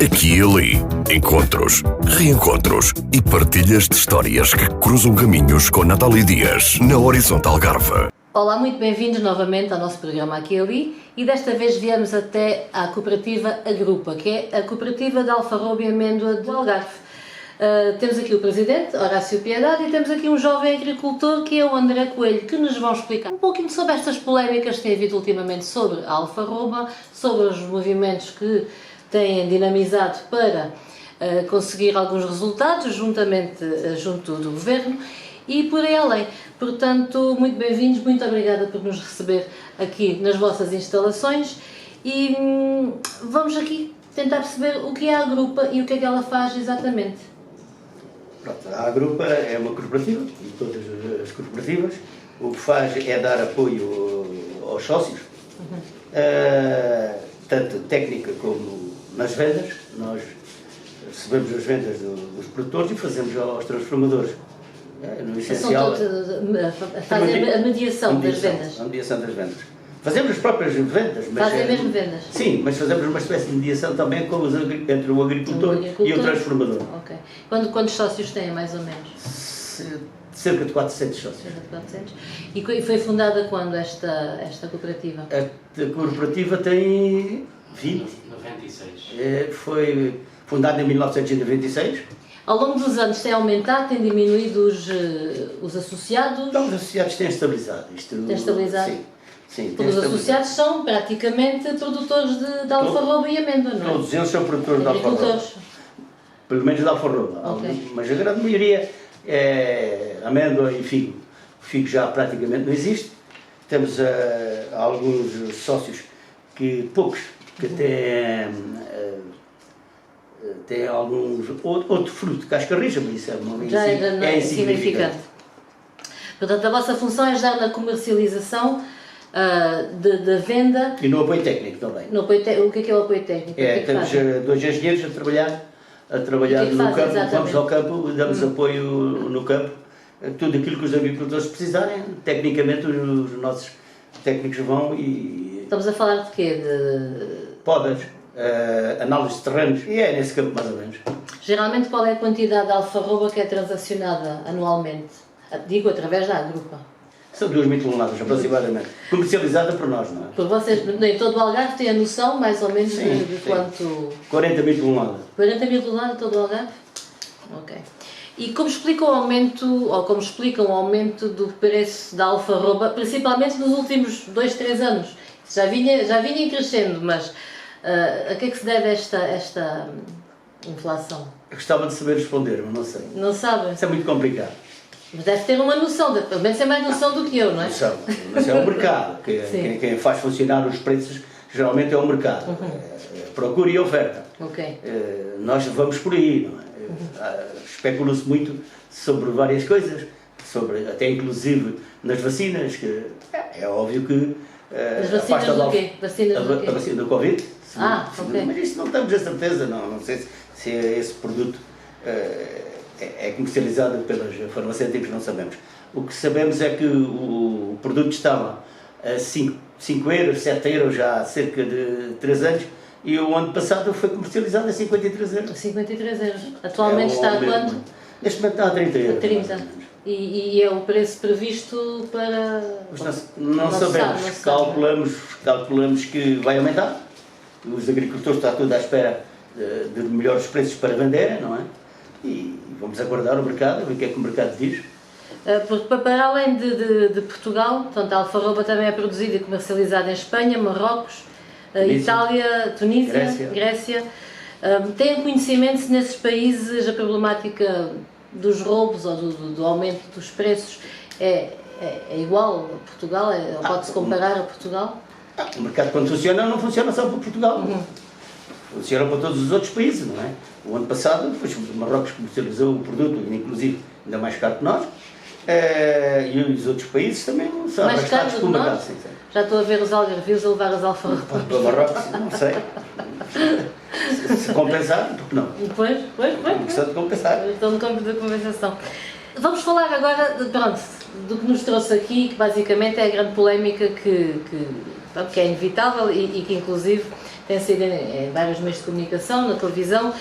Aqui e ali, encontros, reencontros e partilhas de histórias que cruzam caminhos com Natália Dias, na Horizonte Algarve. Olá, muito bem-vindos novamente ao nosso programa Aqui e Ali, e desta vez viemos até à cooperativa Agrupa, que é a cooperativa de alfarroba e amêndoa do Algarve. Temos aqui o presidente, Horácio Piedade, e temos aqui um jovem agricultor que é o André Coelho, que nos vão explicar um pouquinho sobre estas polémicas que tem havido ultimamente sobre a alfarroba, sobre os movimentos que têm dinamizado para conseguir alguns resultados junto do Governo e por aí além. Portanto, muito bem-vindos, muito obrigada por nos receber aqui nas vossas instalações e vamos aqui tentar perceber o que é a Agrupa e o que é que ela faz exatamente. Pronto, a Agrupa é uma cooperativa, como todas as cooperativas. O que faz é dar apoio aos sócios, tanto técnica como nas vendas. Nós recebemos as vendas dos produtores e fazemos aos transformadores. No essencial, fazem a mediação das vendas. A mediação das vendas. Fazemos as próprias vendas. Mas fazem mesmo vendas? Sim, mas fazemos uma espécie de mediação também entre o agricultor e o transformador. Ok. Quantos sócios têm, mais ou menos? Cerca de 400 sócios. Cerca de 400. E foi fundada quando esta cooperativa? A cooperativa tem 20. 96. Foi fundada em 1996. Ao longo dos anos tem aumentado, tem diminuído os associados? Não, os associados têm estabilizado. Tem estabilizado? Sim, porque os associados são praticamente produtores de alfarroba e amêndoa, não é? Todos eles são produtores de alfarroba. Pelo menos de alfarroba. Okay. Mas a grande maioria é amêndoa e figo. O figo já praticamente não existe. Temos alguns sócios, poucos, que têm alguns outro fruto, casca rija, mas isso é insignificante. Portanto, a vossa função é ajudar na comercialização da venda. E no apoio técnico também. O que é o apoio técnico? Temos dois engenheiros a trabalhar no campo. Exatamente? Vamos ao campo, damos apoio no campo. Tudo aquilo que os agricultores precisarem, tecnicamente os nossos técnicos vão e... Estamos a falar de quê? Podas, análise de terrenos, e é nesse campo mais ou menos. Geralmente qual é a quantidade de alfarroba que é transacionada anualmente? Digo através da Agrupa. São 2.000 toneladas aproximadamente, comercializada por nós, não é? Por vocês, em todo o Algarve, têm a noção mais ou menos de quanto... 40.000 toneladas. 40.000 toneladas em todo o Algarve? Ok. E como explicam o aumento do preço da alfarroba, principalmente nos últimos 2, 3 anos? Já vinha crescendo, mas a que é que se deve esta inflação? Eu gostava de saber responder, mas não sei. Não sabe? Isso é muito complicado. Mas deve ter uma noção, pelo menos tem mais noção do que eu, não é? Noção, mas é o mercado. Quem faz funcionar os preços geralmente é o mercado. Procura e oferta. Okay. Nós vamos por aí, não é? Especula-se muito sobre várias coisas, até inclusive nas vacinas, que é óbvio que... As vacinas do quê? A vacina do Covid. Ok. Mas isso não temos a certeza, não sei se esse produto é comercializado pelas farmacêuticas, não sabemos. O que sabemos é que o produto estava a 5 euros, 7 euros já há cerca de 3 anos, e o ano passado foi comercializado a 53 euros. 53 euros. Atualmente está a quanto? Neste momento está a 30 euros. 30. E é o preço previsto para... Não sabemos. Calculamos que vai aumentar. Os agricultores estão tudo à espera de melhores preços para vender, não é? E vamos aguardar o mercado, ver o que é que o mercado diz. Porque para além de Portugal, portanto, a alfarroba também é produzida e comercializada em Espanha, Marrocos, Itália, Tunísia, Grécia. Têm conhecimento se nesses países a problemática dos roubos ou do aumento dos preços é igual a Portugal? Pode-se comparar a Portugal? O mercado, quando funciona, não funciona só para Portugal. Funciona para todos os outros países, não é? O ano passado, depois o Marrocos comercializou o produto, inclusive ainda mais caro que nós, e os outros países também são arrastados pelo mercado. Sim. Já estou a ver os algarvios a levar as alfarrobas. Para o Marrocos, não sei. Se compensar, porque não? Pois. Questão de compensar. Questão de compensação. Vamos falar agora, do que nos trouxe aqui, que basicamente é a grande polémica que é inevitável e que inclusive tem sido em vários meios de comunicação, na televisão.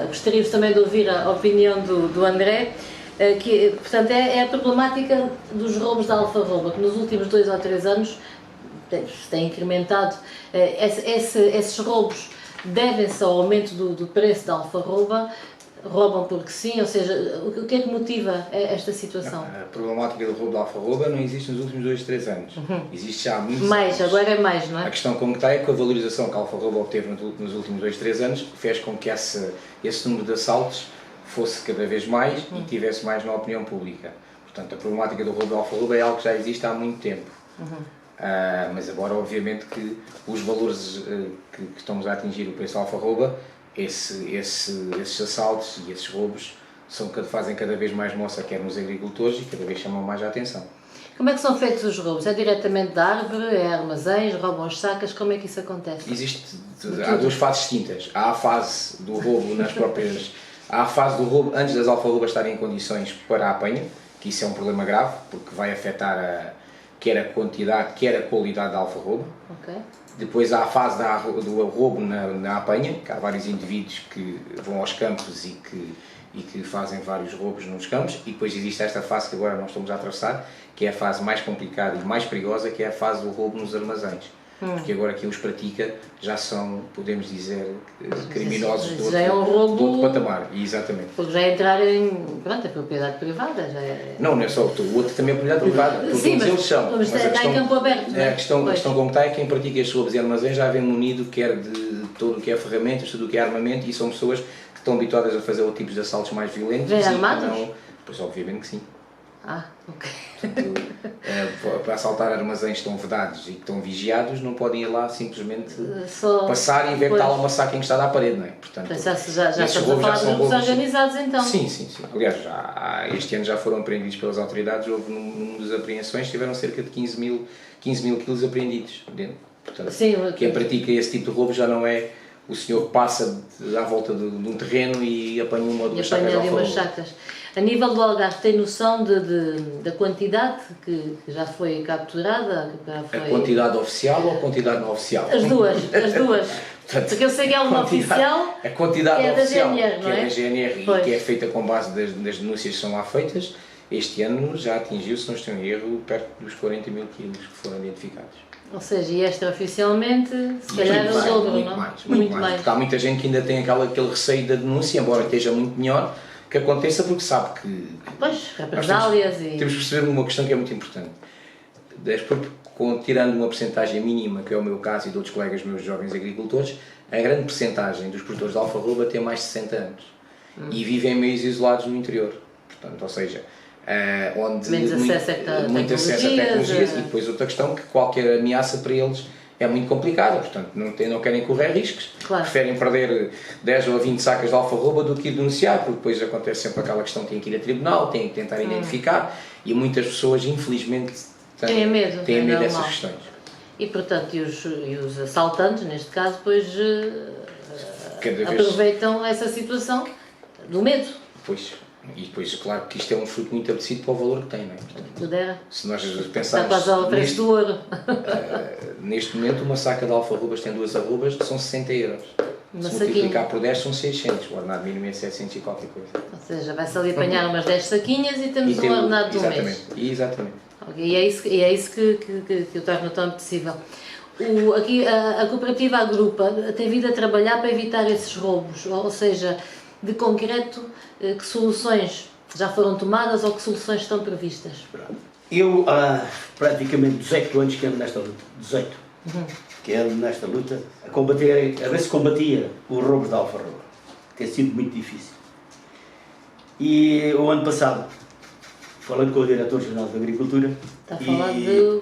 Gostaríamos também de ouvir a opinião do André, que, portanto, é a problemática dos roubos da alfarroba, que nos últimos 2 ou 3 anos se tem incrementado. Esses roubos devem-se ao aumento do preço da alfarroba. Roubam porque sim, ou seja, o que é que motiva esta situação? A problemática do roubo da alfarroba não existe nos últimos 2, 3 anos. Existe já há muitos mais, anos. agora é mais, não é? A questão como está é que a valorização que a alfarroba obteve nos últimos 2, 3 anos fez com que esse número de assaltos fosse cada vez mais e tivesse mais na opinião pública. Portanto, a problemática do roubo da alfarroba é algo que já existe há muito tempo. Mas agora, obviamente, que os valores que estamos a atingir o preço da alfarroba, esses assaltos e esses roubos fazem cada vez mais moça, quer nos agricultores, e cada vez chamam mais a atenção. Como é que são feitos os roubos? É diretamente da árvore, é armazéns, roubam as sacas, como é que isso acontece? Há 2 fases distintas. Há a fase do roubo há a fase do roubo antes das alfarrobas estarem em condições para a apanha, que isso é um problema grave, porque vai afetar quer a quantidade, quer a qualidade da alfarroba. Okay. Depois há a fase do roubo na apanha, que há vários indivíduos que vão aos campos e que fazem vários roubos nos campos, e depois existe esta fase que agora nós estamos a atravessar, que é a fase mais complicada e mais perigosa, que é a fase do roubo nos armazéns. Porque agora quem os pratica já são, podemos dizer, criminosos do outro patamar. Exatamente. Porque já entrarem, pronto, é propriedade privada. Já é... Não é só o outro também é propriedade privada. Sim, mas, eles são. Mas está em campo aberto. A questão como está é que quem pratica estes roubos em armazéns já vem munido, quer de tudo o que é ferramentas, tudo o que é armamento, e são pessoas que estão habituadas a fazer outro tipo de assaltos mais violentos. Vêm armados? Pois obviamente que sim. Ok. Para assaltar armazéns que estão vedados e que estão vigiados, não podem ir lá simplesmente passar e ver que está lá uma saca encostada à parede, não é? Portanto, já estamos a falar de grupos organizados, então. Sim. Aliás, este ano já foram apreendidos pelas autoridades, houve numa das apreensões, tiveram cerca de 15 mil quilos apreendidos dentro. Portanto, sim, quem pratica esse tipo de roubo já não é o senhor que passa à volta de um terreno e apanha uma ou duas sacas. A nível do Algarve, tem noção da quantidade que já foi capturada? A quantidade oficial ou a quantidade não oficial? As duas. Porque eu sei que há uma oficial, a quantidade que é oficial, da GNR, não é? Que é da GNR e que é feita com base das denúncias que são lá feitas. Este ano já atingiu, se não estou em erro, perto dos 40 mil quilos que foram identificados. Ou seja, e extraoficialmente, se calhar o dobro, não? Muito mais. Porque há muita gente que ainda tem aquele receio da denúncia, embora esteja muito melhor que aconteça, porque sabe que... Pois, represálias e... Temos que perceber uma questão que é muito importante. Tirando uma percentagem mínima, que é o meu caso e de outros colegas meus jovens agricultores, a grande percentagem dos produtores de alfarroba tem mais de 60 anos e vivem em meios isolados no interior. Portanto, ou seja, onde muito acesso a tecnologias, e depois outra questão, que qualquer ameaça para eles é muito complicada, portanto não querem correr riscos, claro. Preferem perder 10 ou 20 sacas de alfarroba do que ir denunciar, porque depois acontece sempre aquela questão, têm que ir a tribunal, têm que tentar identificar, e muitas pessoas infelizmente têm medo dessas questões. E portanto, e os assaltantes, neste caso, depois aproveitam essa situação do medo. Pois. E depois, claro que isto é um fruto muito apetecido para o valor que tem, não é? Pudera. Se nós pensarmos... Está quase ao preço do ouro. Neste momento, uma saca de alfarrobas tem 2 arrobas, são 60 euros. Se multiplicar por 10 são 600, o ordenado mínimo é 700 e qualquer coisa. Ou seja, vai-se ali apanhar umas 10 saquinhas e temos um ordenado de um mês. Exatamente. Okay. E é isso que o torna tão apetecível. Aqui a cooperativa Agrupa tem vindo a trabalhar para evitar esses roubos, ou seja, de concreto, que soluções já foram tomadas ou que soluções estão previstas? Eu há praticamente 18 anos que ando nesta luta, 18, que ando nesta luta, a ver se combatia os roubos da alfarroba. Tem sido muito difícil. E o ano passado, falando com o Diretor-Geral da Agricultura... Está a falar de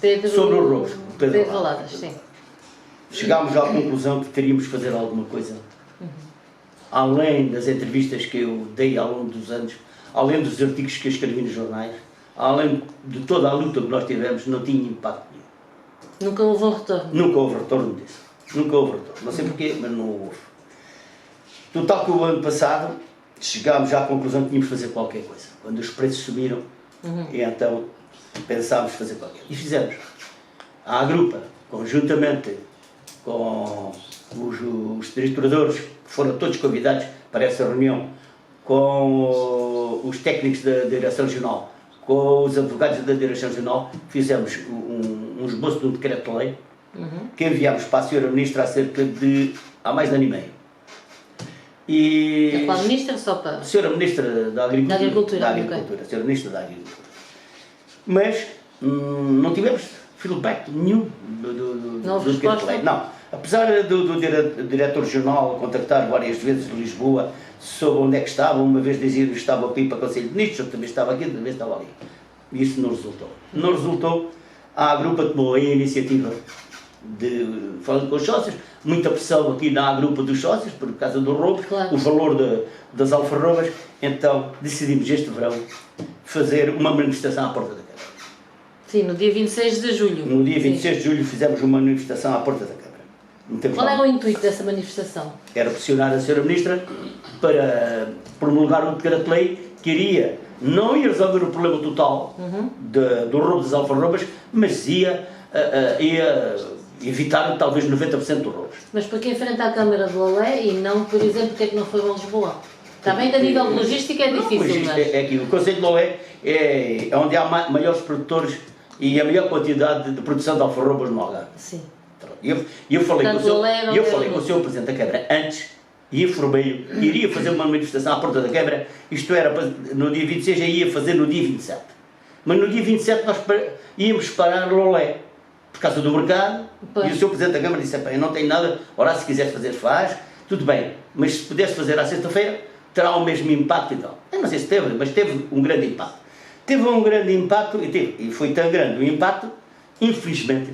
Pedro... Sobre os roubos, Pedro Valadas, sim. Chegámos à conclusão que teríamos que fazer alguma coisa. Além das entrevistas que eu dei ao longo dos anos, além dos artigos que eu escrevi nos jornais, além de toda a luta que nós tivemos, não tinha impacto nenhum. Nunca houve um retorno? Nunca houve retorno disso. Nunca houve retorno. Não sei porquê, mas não houve. Total que o ano passado chegámos à conclusão que tínhamos que fazer qualquer coisa. Quando os preços subiram, e então pensámos fazer qualquer coisa. E fizemos. A Agrupa, conjuntamente com os trituradores, que foram todos convidados para essa reunião, com os técnicos da Direção Regional, com os advogados da Direção Regional, fizemos um esboço de um decreto-lei que enviámos para a Sra. Ministra há mais de ano e meio. É para a Ministra só para... A Sra. Ministra da Agricultura. Da Agricultura, A Sra. Ministra da Agricultura. Mas não tivemos feedback nenhum do decreto-lei. Não. Apesar do diretor regional contactar várias vezes de Lisboa sobre onde é que estava, uma vez dizia-nos que estava aqui para o Conselho de Ministros, outra vez estava aqui, outra vez estava ali. E isso não resultou. Não resultou. A Agrupa tomou a iniciativa falando com os sócios, muita pressão aqui na Agrupa dos sócios, por causa do roubo, claro. O valor das alfarrobas, então decidimos este verão fazer uma manifestação à porta da Câmara. Sim, no dia 26 de julho. No dia 26 de julho fizemos uma manifestação à porta da Câmara. Qual era o intuito dessa manifestação? Era pressionar a Sra. Ministra para promulgar um decreto-lei que não ia resolver o problema total do roubo das alfarrobas, mas ia evitar talvez 90% dos roubos. Mas para que enfrenta a Câmara de Lolé e não, por exemplo, porque é que não foi a Lisboa? Está bem que a nível de logística é difícil, mas... É que o Conselho de Lolé é onde há maiores produtores e a maior quantidade de produção de alfarrobas no Algarve. Sim. Eu falei com o Sr. Presidente da Câmara antes e informei-o que iria fazer uma manifestação à porta da Câmara, isto era no dia 26 e ia fazer no dia 27. Mas no dia 27 nós íamos parar Lolé, por causa do mercado, e o Sr. Presidente da Câmara disse, eu não tenho nada, ora se quiseres fazer faz, tudo bem, mas se puderes fazer à sexta-feira, terá o mesmo impacto e tal. Eu não sei se teve, mas teve um grande impacto. Teve um grande impacto, e foi tão grande o impacto, infelizmente,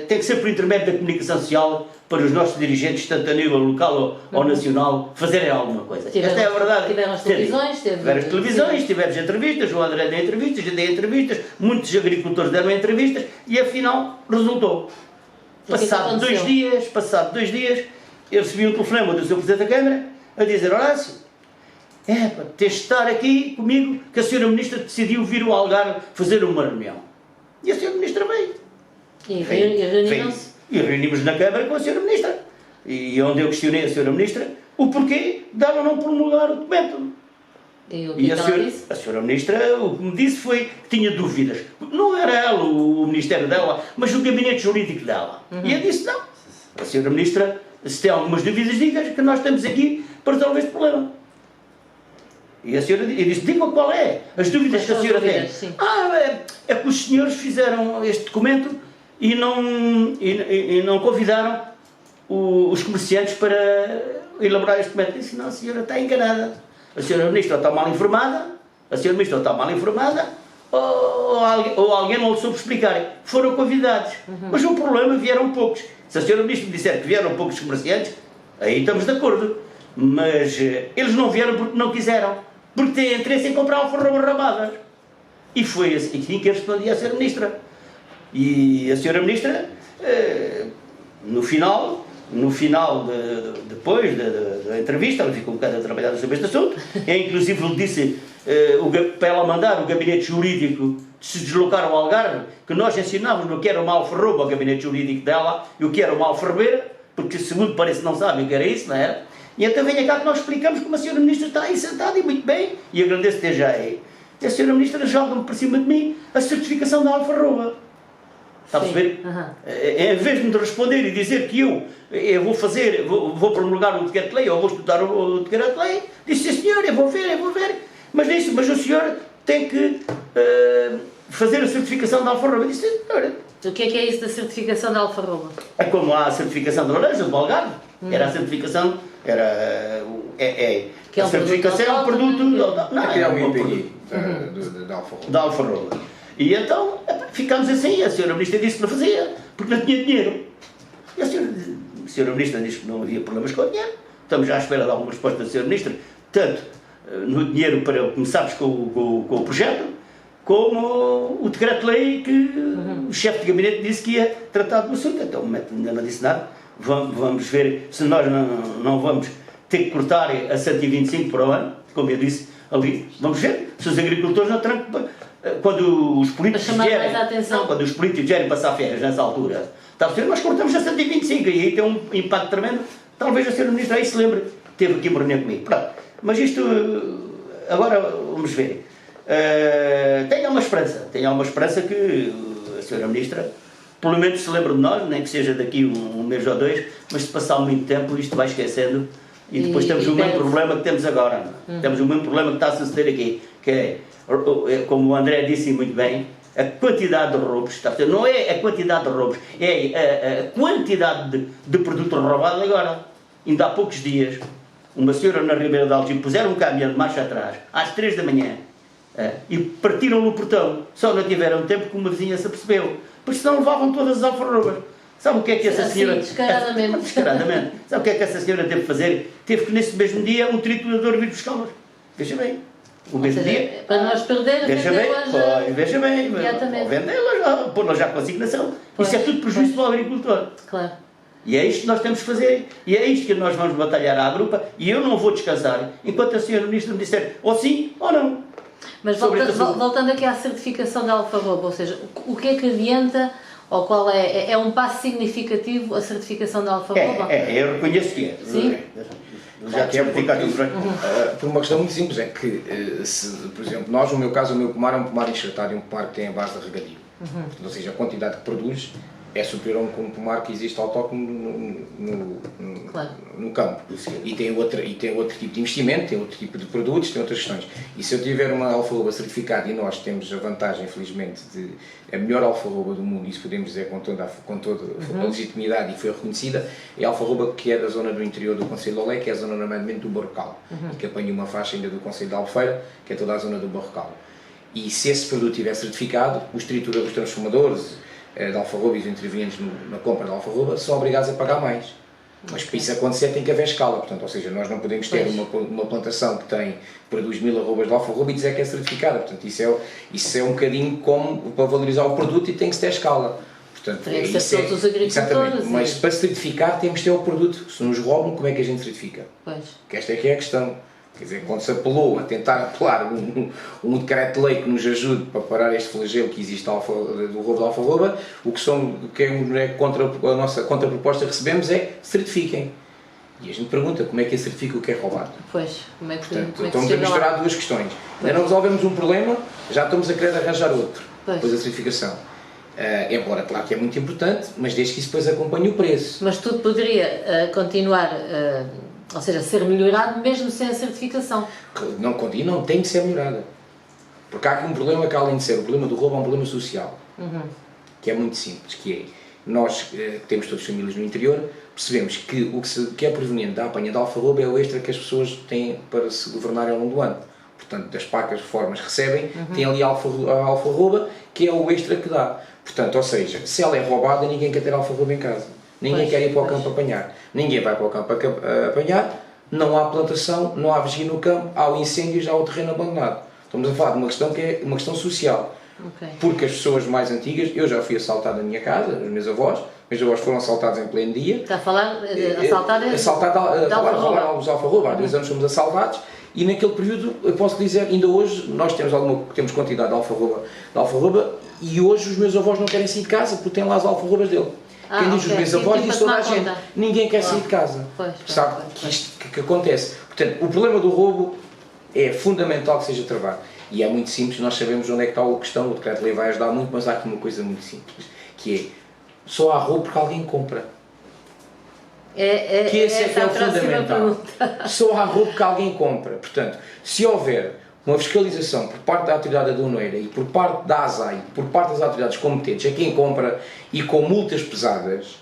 tem que ser por intermédio da comunicação social para os nossos dirigentes, tanto a nível local ou nacional, fazerem alguma coisa. Esta é a verdade. Tiveram as televisões, tivemos entrevistas, o André deu entrevistas, eu dei entrevistas, muitos agricultores deram entrevistas e afinal resultou. Passado 2 dias, eu recebi um telefonema do Sr. Presidente da Câmara a dizer, Horácio, tens de estar aqui comigo que a Sra. Ministra decidiu vir ao Algarve fazer uma reunião. E a Sra. Ministra veio. E reuniram-se? E reunimos na Câmara com a Sra. Ministra. E onde eu questionei a Sra. Ministra o porquê dela não promulgar o documento. E a Sra. Ministra o que me disse foi que tinha dúvidas. Não era ela, o Ministério dela, mas o gabinete jurídico dela. E eu disse não. A Sra. Ministra, se tem algumas dúvidas, diga que nós estamos aqui para resolver este problema. E a senhora disse, diga qual é as dúvidas que a senhora tem. Sim. É que os senhores fizeram este documento e não convidaram os comerciantes para elaborar este documento. Eu disse, não, a senhora está enganada. A senhora Ministra está mal informada, ou alguém não lhe soube explicar. Foram convidados. Mas o problema vieram poucos. Se a senhora Ministra me disser que vieram poucos comerciantes, aí estamos de acordo. Mas eles não vieram porque não quiseram. Porque têm interesse em comprar alfarrobas rabadas. E foi assim que eu respondi à Sra. Ministra. E a Sra. Ministra, no final, depois da entrevista, ela ficou um bocado a trabalhar sobre este assunto, e inclusive lhe disse para ela mandar o gabinete jurídico de se deslocar ao Algarve, que nós ensinávamos o que era uma alfarroba ao gabinete jurídico dela e o que era uma alfarrobeira, porque segundo parece não sabem o que era isso, não era? E então venha cá que nós explicamos como a Sra. Ministra está aí sentada e muito bem, e agradeço desde já aí. E a Sra. Ministra joga-me para cima de mim a certificação da alfarroba. Está a perceber? Em vez de me responder e dizer que eu vou promulgar o decreto-lei ou vou estudar o decreto-lei, disse, sim senhor, eu vou ver. Mas o senhor tem que fazer a certificação da alfarroba. Disse, senhora. O que é isso da certificação da alfarroba? É como há a certificação de laranja, do Algarve. Era a certificação, a certificação é um produto... Não, é um IPI da alfarroba. E então, ficámos assim, a Sra. Ministra disse que não fazia, porque não tinha dinheiro. E a Sra. Ministra disse que não havia problemas com o dinheiro. Estamos já à espera de alguma resposta da Sra. Ministra, tanto no dinheiro para começarmos com o projeto, como o decreto-lei que o chefe de gabinete disse que ia tratar do assunto. Então, ainda não disse nada. Vamos ver se nós não vamos ter que cortar a 125 por ano, como eu disse ali. Vamos ver se os agricultores não terão que... Quando os políticos vierem passar férias nessa altura, Está a perceber? Nós cortamos a 125 e aí tem um impacto tremendo. Talvez a Sra. Ministra aí se lembre, teve aqui uma reunião comigo. Pronto. Mas isto, agora vamos ver. Tenho uma esperança que a Sra. Ministra, pelo menos se lembre de nós, nem que seja daqui um mês ou dois, mas se passar muito tempo isto vai esquecendo e depois temos o mesmo problema que temos agora. Temos o mesmo problema que está a suceder aqui, que é, como o André disse muito bem, a quantidade de roubos, está a dizer, não é a quantidade de roubos, é a quantidade de produto roubado agora. Ainda há poucos dias, uma senhora na Ribeira de Algim puseram um caminhão de marcha atrás, às 3 da manhã, e partiram no portão. Só não tiveram tempo que uma vizinha se apercebeu, porque senão levavam todas as alfarrobas. Sabe o que é que essa senhora... Descaradamente. Descaradamente. Sabe o que é que essa senhora teve que fazer? Teve que nesse mesmo dia um triturador vir buscá-las. Veja bem. O mesmo dia. Para nós perder, veja bem, veja bem. Ou vendê-las, pô-las já com assignação. Isso é tudo prejuízo para o agricultor. Claro. E é isto que nós temos que fazer. E é isto que nós vamos batalhar à grupa. E eu não vou descansar enquanto a senhora Ministra me disser ou sim ou não. Mas voltando aqui à certificação da alfarroba, ou seja, o que é que adianta, ou qual é um passo significativo a certificação da alfarroba? Eu reconheço que é. Sim? Já tinha ficado por uma questão muito simples, é que, se, por exemplo, nós, no meu caso, o meu pomar é um pomar enxertado e um pomar que tem a base de regadio. Ou seja, a quantidade que produz é superior a um pomar que existe autóctone no campo. E tem outro tipo de investimento, tem outro tipo de produtos, tem outras questões. E se eu tiver uma alfarroba certificada, e nós temos a vantagem, infelizmente, de a melhor alfarroba do mundo, isso podemos dizer com toda a legitimidade, e foi reconhecida, é a alfarroba que é da zona do interior do Concelho de Olé, que é a zona normalmente do Barrocal, e que apanha uma faixa ainda do Concelho de Albufeira, que é toda a zona do Barrocal. E se esse produto estiver certificado, os transformadores de alfarroba e os intervenientes na compra de alfarroba são obrigados a pagar mais. Mas para isso acontecer tem que haver escala, portanto, ou seja, nós não podemos ter uma plantação que produz 1000 arrobas de alfarroba e dizer que é certificada, portanto, isso é um bocadinho como para valorizar o produto e tem que se ter escala. Portanto, tem que ser todos os agricultores. Mas para certificar temos que ter o produto. Se nos roubam, como é que a gente certifica? Pois. Que esta é que é a questão. Quer dizer, quando se apelou a tentar apelar um decreto de lei que nos ajude para parar este flagelo que existe do roubo de alfarroba, o que é contra a nossa contraproposta que recebemos é certifiquem. E a gente pergunta como é que é certifica o que é roubado. Pois, como é que, portanto, como é que estamos a misturar duas questões. Ainda não resolvemos um problema, já estamos a querer arranjar outro, depois da certificação. Embora, claro que é muito importante, mas desde que isso depois acompanhe o preço. Mas tudo poderia continuar... ou seja, ser melhorado mesmo sem a certificação. Não tem de ser melhorada. Porque há aqui um problema que, além de ser o problema do roubo, é um problema social. Que é muito simples, que é, nós que temos todas as famílias no interior, percebemos que o que é proveniente da apanha de alfarroba é o extra que as pessoas têm para se governarem ao longo do ano. Portanto, das pacas, reformas recebem, tem ali a alfarroba, que é o extra que dá. Portanto, ou seja, se ela é roubada, ninguém quer ter alfarroba em casa. Ninguém quer ir para o campo apanhar. Ninguém vai para o campo apanhar, não há plantação, não há vigia no campo, há o incêndio, já há o terreno abandonado. Estamos a falar de uma questão que é uma questão social. Porque as pessoas mais antigas, eu já fui assaltado na minha casa, os meus avós foram assaltados em pleno dia. Está a falar de roubar os alfarroba. Há 2 anos fomos assaltados e naquele período, eu posso dizer, ainda hoje, nós temos quantidade de alfarroba e hoje os meus avós não querem sair de casa porque têm lá as alfarrobas dele. Quem diz os meus avós diz toda a gente. Ninguém quer sair de casa. Sabe que acontece. Portanto, o problema do roubo é fundamental que seja travado. E é muito simples, nós sabemos onde é que está a questão, o decreto-lei vai ajudar muito, mas há aqui uma coisa muito simples, que é, só há roubo porque alguém compra. Esse é o fundamental. Só há roubo porque alguém compra. Portanto, se houver uma fiscalização por parte da autoridade aduaneira e por parte da ASAI, por parte das autoridades competentes a quem compra e com multas pesadas,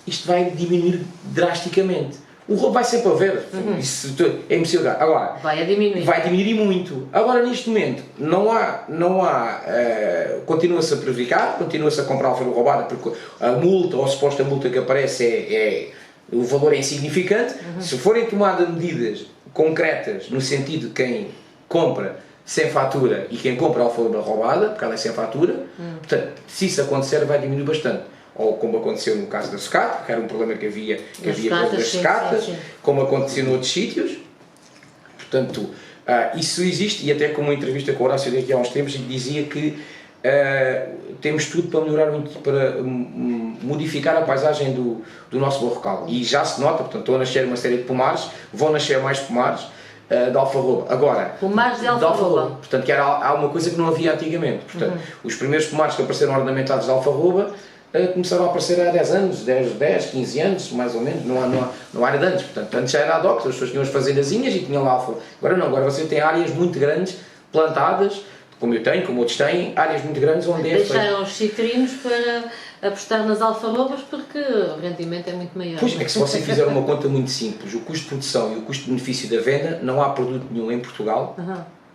isto vai diminuir drasticamente. O roubo vai sempre haver, isso é impossível. Agora, vai diminuir muito. Agora, neste momento, continua-se a prejudicar, continua-se a comprar alfarroba roubada, porque a multa ou a suposta multa que aparece o valor é insignificante. Se forem tomadas medidas concretas no sentido de quem compra sem fatura e quem compra alfarroba roubada, porque ela é sem fatura, portanto, se isso acontecer, vai diminuir bastante. Ou como aconteceu no caso da sucata, que era um problema que havia das sucatas, como aconteceu noutros sítios. Portanto, isso existe, e até como uma entrevista com o Horácio daqui há uns tempos, dizia que temos tudo para melhorar, para modificar a paisagem do nosso Barrocal. E já se nota, portanto, estão a nascer uma série de pomares, vão nascer mais pomares de alfarroba. Agora, pomares de alfarroba. Portanto, que há uma coisa que não havia antigamente. Portanto, os primeiros pomares que apareceram ornamentados de alfarroba começaram a aparecer há 10 anos, 10, 15 anos, mais ou menos, não há de antes. Portanto, antes já era ad hoc, as pessoas tinham as fazendazinhas e tinham lá alfarroba. Agora não, agora você tem áreas muito grandes, plantadas, como eu tenho, como outros têm, áreas muito grandes onde deixaram os citrinos para apostar nas alfarrobas porque o rendimento é muito maior. Pois é que se você fizer uma conta muito simples, o custo de produção e o custo de benefício da venda, não há produto nenhum em Portugal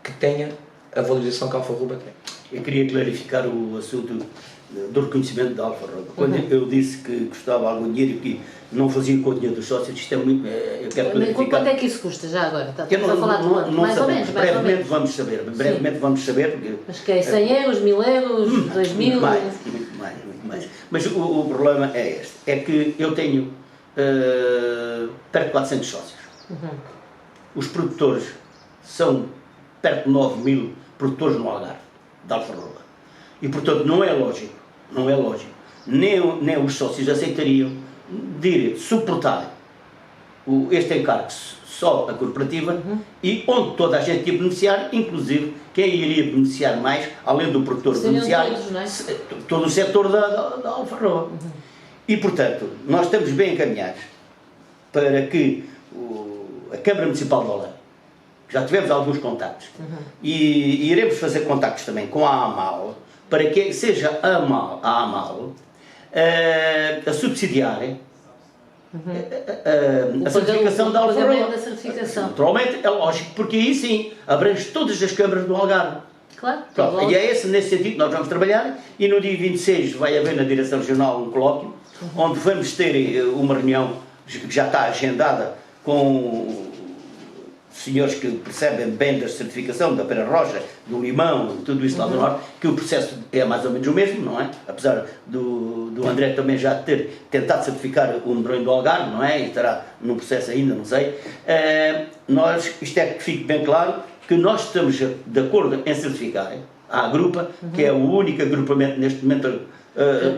que tenha a valorização que a alfarroba tem. Eu queria clarificar o assunto do reconhecimento da alfarroba. Quando eu disse que custava algum dinheiro e que não fazia com o dinheiro dos sócios, isto é muito... Eu quero clarificar. Quanto é que isso custa já agora? Estamos a falar de quanto? Mais ou menos? Brevemente vamos saber. Brevemente vamos saber. Porque, mas que é 100 euros, 1000 euros, 2000? Muito mais. Mas o problema é este. É que eu tenho perto de 400 sócios. Os produtores são perto de 9.000 produtores no Algarve, de alfarroba. E, portanto, não é lógico, nem os sócios aceitariam de suportar este encargo só a corporativa e onde toda a gente ia beneficiar, inclusive quem iria beneficiar mais, além do produtor beneficiário, todo o setor da alfarroba. E, portanto, nós estamos bem encaminhados para que a Câmara Municipal de Algarve, já tivemos alguns contactos, e iremos fazer contactos também com a AMAL, para que seja a AMAL a subsidiar a certificação da alfarroba. Naturalmente, é lógico, porque aí sim abrange todas as câmaras do Algarve. Claro. Pronto, e é nesse sentido que nós vamos trabalhar, e no dia 26 vai haver na Direção Regional um colóquio, onde vamos ter uma reunião que já está agendada com senhores que percebem bem da certificação, da pera roxa, do limão, tudo isso lá do norte, que o processo é mais ou menos o mesmo, não é? Apesar do André também já ter tentado certificar o medronho do Algarve, não é? E estará num processo ainda, não sei. Isto é que fique bem claro, que nós estamos de acordo em certificar a Agrupa, que é o único agrupamento neste momento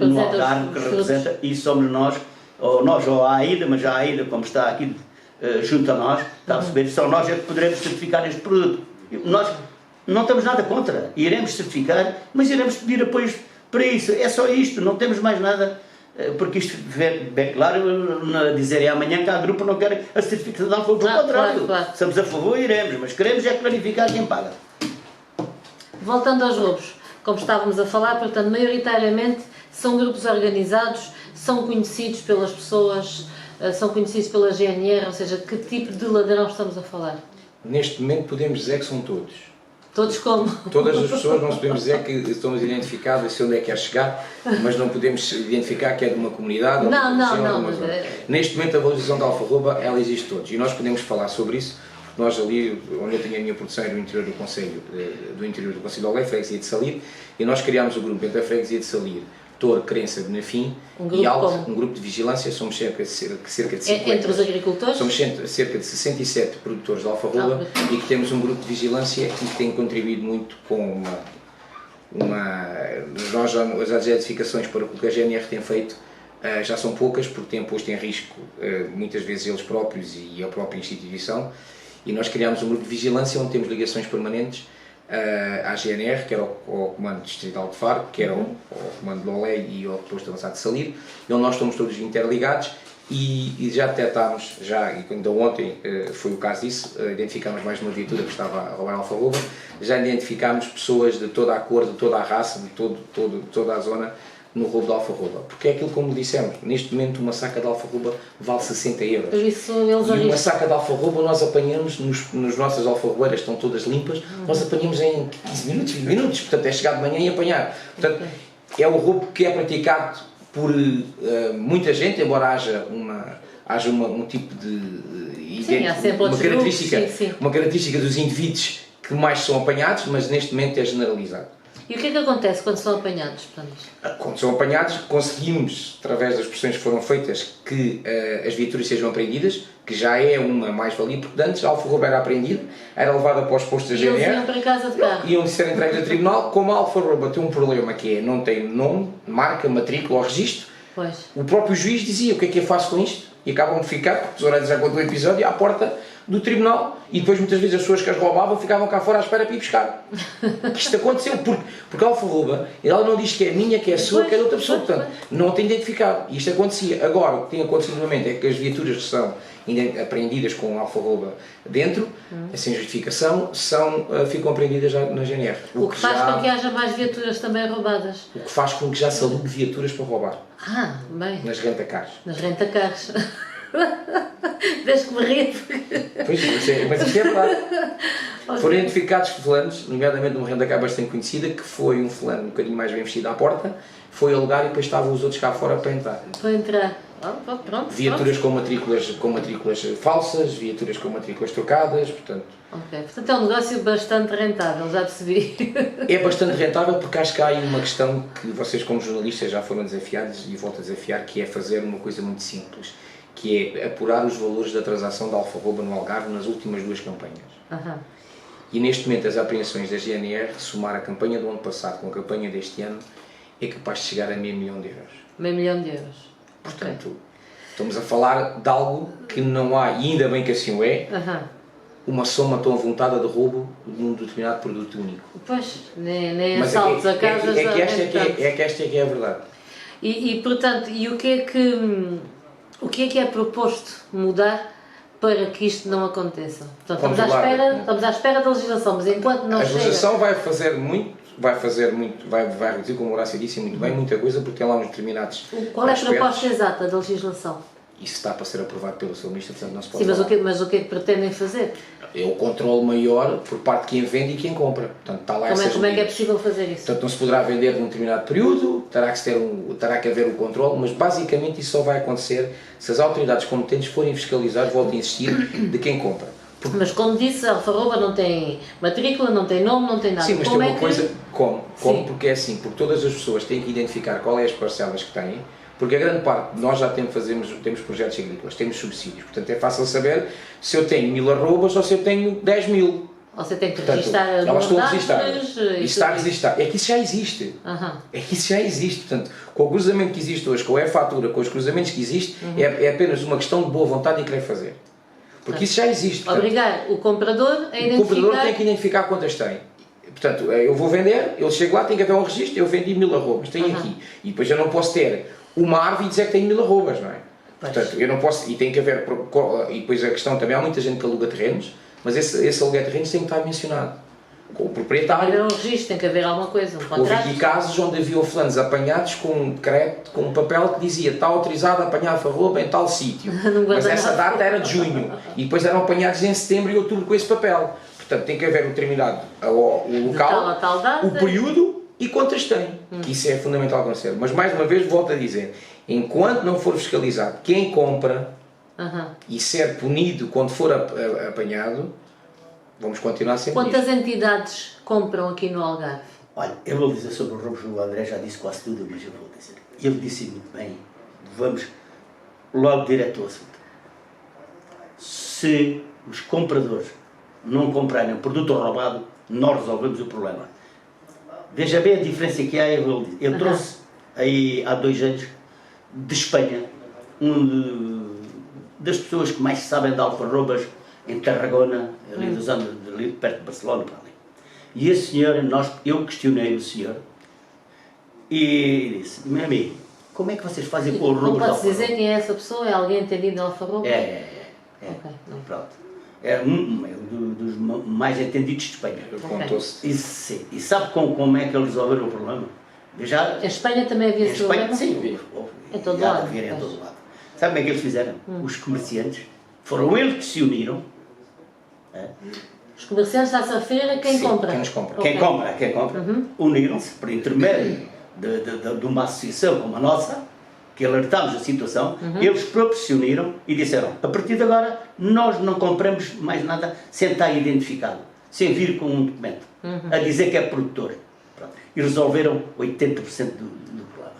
no Algarve que representa, e somos nós ou a AIDA, mas a AIDA, como está aqui junto a nós, está a perceber, só nós é que poderemos certificar este produto. Nós não estamos nada contra, iremos certificar, mas iremos pedir apoios para isso, é só isto, não temos mais nada, porque isto é bem claro, dizerem amanhã que a Agrupa não quer a certificação, não, pelo contrário, estamos a favor e iremos, mas queremos é clarificar quem paga. Voltando aos roubos, como estávamos a falar, portanto, maioritariamente são grupos organizados, são conhecidos pelas pessoas, são conhecidos pela GNR, ou seja, que tipo de ladrão estamos a falar? Neste momento podemos dizer que são todos. Todos como? Todas as pessoas, não podemos dizer que estamos identificados e sei onde é que quer chegar, mas não podemos identificar que é de uma comunidade ou não, mas neste momento a valorização da alfarroba, ela existe todos e nós podemos falar sobre isso. Nós ali, onde eu tenho a minha produção é do interior do Conselho de Olé, Freguesia de Salir, e nós criámos o grupo entre a Freguesia de Salir, Torre, Crença, Benafim e Alto, um grupo de vigilância, somos cerca de 50. Entre os agricultores? Somos cerca de 67 produtores de alfarroba e que temos um grupo de vigilância e que tem contribuído muito com as edificações para o que a GNR tem feito já são poucas, porque têm posto em risco muitas vezes eles próprios e a própria instituição, e nós criámos um grupo de vigilância onde temos ligações permanentes à GNR, que era o Comando Distrital de Faro, que era o Comando de Lolé e ao Posto Avançado de Salir, e onde nós estamos todos interligados e já detectámos, e ainda ontem foi o caso disso, identificámos mais uma viatura que estava a roubar alfarroba, já identificámos pessoas de toda a cor, de toda a raça, de toda a zona no roubo de alfarroba, porque é aquilo como dissemos, neste momento uma saca de alfarroba vale 60 euros. Por isso eles e uma saca de alfarroba nós apanhamos, nas nossas alfarrobeiras estão todas limpas, nós apanhamos em 15 minutos, 20 minutos, portanto é chegar de manhã e apanhar. Portanto, é o roubo que é praticado por muita gente, embora haja um tipo de uma característica dos indivíduos que mais são apanhados, mas neste momento é generalizado. E o que é que acontece quando são apanhados? Portanto? Quando são apanhados, conseguimos, através das pressões que foram feitas, que as viaturas sejam apreendidas, que já é uma mais-valia, porque antes a Alfa Romeo era apreendida, era levada para os postos da E eles GNR, iam para casa de carro. iam ser entregues a tribunal. Como a Alfa Romeo tem um problema que é, não tem nome, marca, matrícula ou registro, Pois. o próprio juiz dizia: o que é que eu faço com isto? E acabam de ficar, porque os horários já contou o episódio, à porta do tribunal, e depois muitas vezes as pessoas que as roubavam ficavam cá fora à espera para ir buscar. Isto aconteceu porque a Alfa Romeo, ela não diz que é minha, que é sua, que é de outra pessoa, portanto, não tem identificado. E isto acontecia. Agora, o que tem acontecido novamente é que as viaturas que são apreendidas com a Alfa Romeo dentro, sem justificação, ficam apreendidas já na GNR. O que faz com que haja mais viaturas também roubadas. O que faz com que já se alugue viaturas para roubar. Ah, bem. Nas rentacarros. Nas rentacarros. Desde que me rio. Pois, mas isto é verdade. Foram identificados fulanos, nomeadamente uma rentacar bastante conhecida, que foi um fulano um bocadinho mais bem vestido à porta, foi alugar e depois estavam os outros cá fora para entrar. Para entrar. Pronto. Viaturas com matrículas falsas, viaturas com matrículas trocadas, portanto... Ok, portanto é um negócio bastante rentável, já percebi. É bastante rentável porque acho que há aí uma questão que vocês como jornalistas já foram desafiados e volto a desafiar, que é fazer uma coisa muito simples, que é apurar os valores da transação da Alfa Romeo no Algarve nas últimas 2 campanhas. Uhum. E neste momento as apreensões da GNR, somar a campanha do ano passado com a campanha deste ano, é capaz de chegar a €500 mil. €500 mil. Portanto, estamos a falar de algo que não há, e ainda bem que assim o é, uma soma tão avultada de roubo de um determinado produto único. Pois, nem Mas assaltos a casas. é que esta é que é a verdade. E portanto, e o que é proposto mudar para que isto não aconteça? Portanto, estamos à espera da legislação, mas enquanto não chega... A legislação vai reduzir, como o Horácio disse muito bem, muita coisa, porque tem lá uns determinados Qual é a aspectos. proposta exata da legislação? Isso está para ser aprovado pelo Sr. Ministro, portanto não se pode Sim, falar. mas o que é que pretendem fazer? É o controle maior por parte de quem vende e quem compra. Portanto, está lá Como é que é medidas. possível fazer isso? Portanto, não se poderá vender num determinado período, terá que haver o controle, mas basicamente isso só vai acontecer se as autoridades competentes forem fiscalizar, volto a insistir, de quem compra. Mas como disse, a Alfa Romeo não tem matrícula, não tem nome, não tem nada. Sim, mas como tem uma coisa, Sim. porque é assim, porque todas as pessoas têm que identificar qual é as parcelas que têm, porque a grande parte, nós já temos projetos agrícolas, temos subsídios, portanto é fácil saber se eu tenho 1000 arrobas ou se eu tenho 10 mil. Você tem que Portanto, registrar elas estão registradas. dados, Isso está registrado. É que isso já existe. É que isso já existe. Portanto, com o cruzamento que existe hoje, com a e-fatura, com os cruzamentos que existem, é apenas uma questão de boa vontade e querer fazer. Porque isso já existe. Portanto, obrigar o comprador a identificar... o comprador tem que identificar quantas tem. Portanto, eu vou vender, eu chego lá, tem que haver um registro, eu vendi 1000 arrobas, tenho aqui. E depois eu não posso ter uma árvore e dizer que tenho 1000 arrobas, não é? Pois. Portanto, eu não posso, e tem que haver, e depois a questão também, há muita gente que aluga terrenos, mas esse aluguer de terrenos tem que estar mencionado. Com o Tem que proprietário. haver um registro, tem que haver alguma coisa, um Houve contrato. aqui casos onde havia fulanos apanhados com um decreto, com um papel que dizia está autorizado a apanhar a farroba em tal sítio. Mas essa data era de junho. E depois eram apanhados em setembro e outubro com esse papel. Portanto, tem que haver um determinado o local, tal data. o período e quantas tem. Que isso é fundamental acontecer. Mas mais uma vez volto a dizer, enquanto não for fiscalizado quem compra e ser punido quando for apanhado, vamos continuar sempre Quantas entidades compram aqui no Algarve? Olha, eu vou dizer sobre o roubos, o André já disse quase tudo, mas eu vou dizer. Ele disse muito bem, vamos logo direto ao assunto. Se os compradores não comprarem um produto roubado, nós resolvemos o problema. Veja bem a diferença que há, eu trouxe aí há 2 anos de Espanha, das pessoas que mais sabem de alfarrobas em Tarragona, ali dos anos, ali perto de Barcelona, para ali. E esse senhor, eu questionei o senhor e disse, meu amigo, como é que vocês fazem com o roubo de Não alfarroba? pode dizer quem é essa pessoa? É alguém entendido de alfarroba? Okay. Pronto. É dos mais entendidos de Espanha. Contou-se. E sabe como é que eles resolveram o problema? Já, Em Espanha também havia esse Espanha, problema? sim, Em todo há de lado, haver em pois. todo lado. Sabe como é que eles fizeram? Os comerciantes, foram eles que se uniram. Os comerciantes está-se a referir a quem Sim, compra? quem nos compra. Ok. Quem compra, uniram-se por intermédio de uma associação como a nossa, que alertámos a situação, eles próprios se uniram e disseram, a partir de agora nós não compramos mais nada sem estar identificado, sem vir com um documento, a dizer que é produtor. Pronto. E resolveram 80% do problema.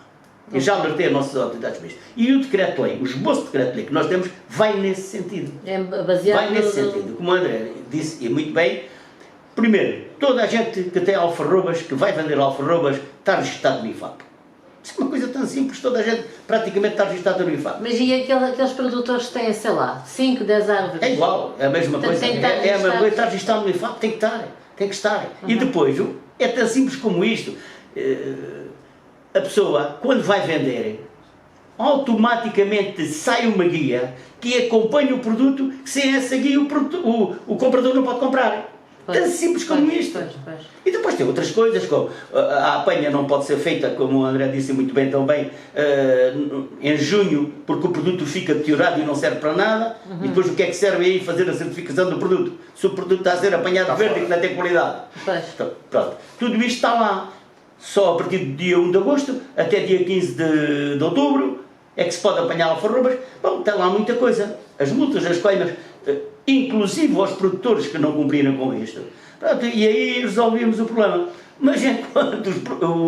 Eu já alertei as nossas autoridades para isto. E o decreto-lei, o esboço de decreto-lei que nós temos, vai nesse sentido. É baseado Vai nesse sentido. Como o André disse, e muito bem, primeiro, toda a gente que tem alfarrobas, que vai vender alfarrobas, está registado no IFAP. Isso é uma coisa tão simples, toda a gente praticamente está registrada no IFAP. Mas e aqueles produtores que têm, sei lá, 5, 10 árvores? É igual, é a mesma coisa. Tem que estar É a mesma registado. coisa, está registado no IFAP, tem que estar. Tem que estar. E depois, é tão simples como isto. A pessoa, quando vai vender, automaticamente sai uma guia que acompanha o produto, que sem essa guia o comprador não pode comprar. Pois, Tão simples como pois, isto. pois. E depois tem outras coisas, como a apanha não pode ser feita, como o André disse muito bem também, em junho, porque o produto fica deteriorado e não serve para nada. E depois o que é que serve aí fazer a certificação do produto? Se o produto está a ser apanhado verde e que não tem qualidade. Pois. Então, pronto. Tudo isto está lá. Só a partir do dia 1 de agosto até dia 15 de outubro é que se pode apanhar alfarrobas. Bom, está lá muita coisa. As multas, as coimas, inclusive aos produtores que não cumpriram com isto. Pronto, e aí resolvíamos o problema. Mas enquanto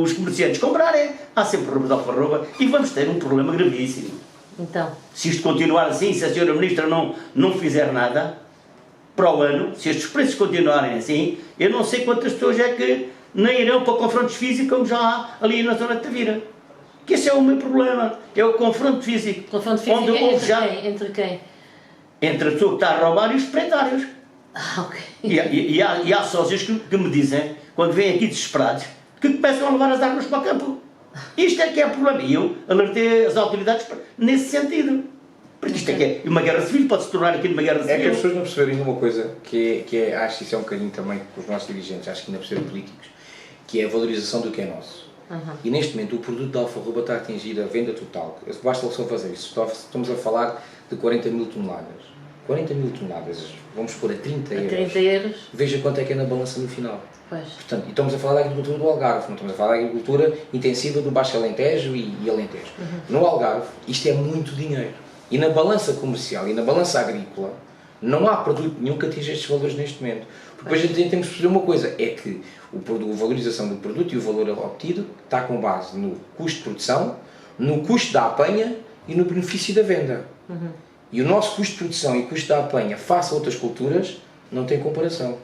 os comerciantes comprarem, há sempre roubos de alfarroba e vamos ter um problema gravíssimo. Então, Se isto continuar assim, se a Sra. Ministra não fizer nada para o ano, se estes preços continuarem assim, eu não sei quantas pessoas é que nem irão para confrontos físicos como já há ali na zona de Tavira. Que esse é o meu problema, é o confronto físico. confronto físico onde houve já entre quem? entre a pessoa que está a roubar e os proprietários. Ah, ok. E há sócios que me dizem, quando vêm aqui desesperados, que começam a levar as árvores para o campo. Isto é que é o problema. E eu alertei as autoridades nesse sentido. Porque isto é que é uma guerra civil, pode se tornar aqui numa guerra civil. É que as pessoas não perceberem uma coisa acho que isso é um bocadinho também com os nossos dirigentes, acho que ainda percebem políticos, que é a valorização do que é nosso. E neste momento o produto da alfarroba está a atingir a venda total. Basta só fazer isso. Estamos a falar de 40 mil toneladas. 40 mil toneladas, vamos pôr a 30 euros. 30 euros. Veja quanto é que é na balança no final. Pois. Portanto, e estamos a falar da agricultura do Algarve, não estamos a falar da agricultura intensiva do Baixo Alentejo e Alentejo. No Algarve, isto é muito dinheiro. E na balança comercial e na balança agrícola, não há produto nenhum que atinja estes valores neste momento. Porque depois a gente temos que perceber uma coisa, é que a valorização do produto e o valor obtido está com base no custo de produção, no custo da apanha e no benefício da venda. E o nosso custo de produção e custo da apanha face a outras culturas não tem comparação.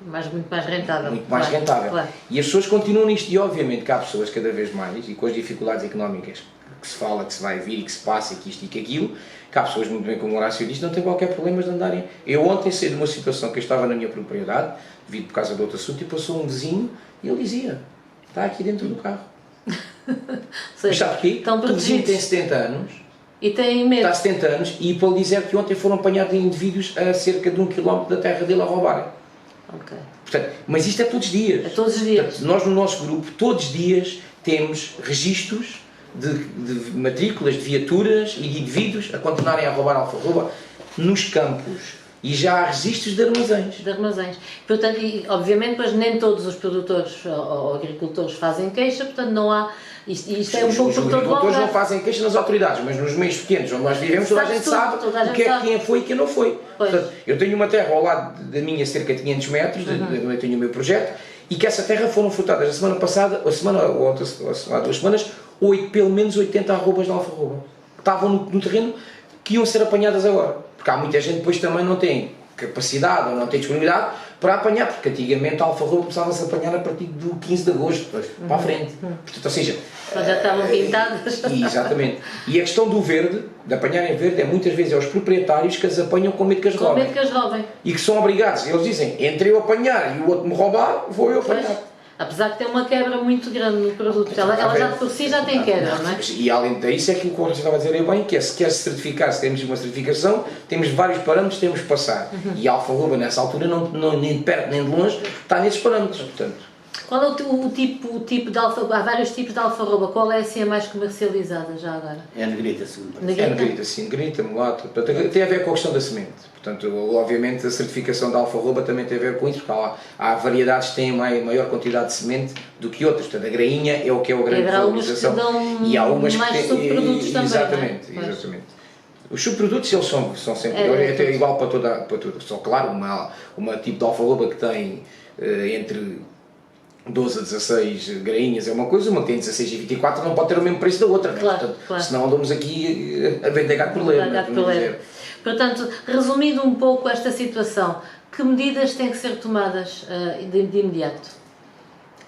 Muito mais rentável. Muito mais rentável. Claro. E as pessoas continuam nisto. E obviamente que há pessoas cada vez mais, e com as dificuldades económicas que se fala, que se vai vir e que se passa, e que isto e que aquilo, que há pessoas muito bem como o Horácio disse, não têm qualquer problema de andarem. Eu ontem saí de uma situação que eu estava na minha propriedade, devido por causa de outro assunto, e passou um vizinho e ele dizia, está aqui dentro do carro. Mas sabe porquê? Estão O vizinho tem protegidos. 70 anos, E têm medo. está há 70 anos, e para lhe dizer que ontem foram apanhados indivíduos a cerca de 1 km da terra dele a roubarem. Ok. Portanto, mas isto é todos os dias. É todos os dias. Portanto, nós no nosso grupo, todos os dias, temos registros de matrículas, de viaturas e de indivíduos a continuarem a roubar alfarroba nos campos. E já há registros de armazéns. De armazéns. Portanto, e, obviamente, pois nem todos os produtores ou agricultores fazem queixa, portanto não há. Isto é um pouco Os por todo o agricultores não Algarve. fazem queixa nas autoridades, mas nos meios pequenos onde nós vivemos, toda a gente sabe o que é que quem foi e quem não foi. Portanto, eu tenho uma terra ao lado da minha, cerca de 500 metros, eu tenho o meu projeto, e que essa terra foram furtadas a semana passada, há 2 semanas, pelo menos 80 arrobas de alfarroba, que estavam no terreno, que iam ser apanhadas agora. Porque há muita gente depois também não tem capacidade ou não tem disponibilidade para apanhar, porque antigamente a alfarroba começava-se a apanhar a partir do 15 de agosto para a frente. Portanto, ou seja, Mas já estavam pintadas. exatamente. E a questão do verde, de apanhar em verde, é muitas vezes os proprietários que as apanham com medo que as Com roubem. medo que as roubem. E que são obrigados. Eles dizem, entre eu apanhar e o outro me roubar, vou eu Pois. apanhar. Apesar de ter uma quebra muito grande no produto. Ela já por si já tem quebra, não é? E além disso é aquilo que o Jorge estava a dizer bem, que é se quer se certificar, se temos uma certificação, temos vários parâmetros que temos que passar. E a alfarroba nessa altura, nem de perto nem de longe, está nesses parâmetros. Portanto, Qual é o tipo de alfarroba? Há vários tipos de alfarroba. Qual é assim a mais comercializada já agora? É a negrita, segundo parece. Negrita? é negrita, sim, negrita, mulata. Portanto, tem a ver com a questão da semente. Portanto, obviamente, a certificação da alfarroba também tem a ver com isso, porque há variedades que têm maior quantidade de semente do que outras. Portanto, a grainha é o que é o grande haverá umas que valorização. dão E há umas mais que subprodutos também, exatamente, não é? exatamente. Os subprodutos eles são sempre até igual para tudo. Só claro, uma tipo de alfarroba que tem entre 12 a 16 grainhas é uma coisa, uma que tem 16 e 24 não pode ter o mesmo preço da outra, Claro, Portanto, claro. senão andamos aqui a vender gato por lebre, Gato por lebre. Portanto, resumindo um pouco esta situação, que medidas têm que ser tomadas de imediato?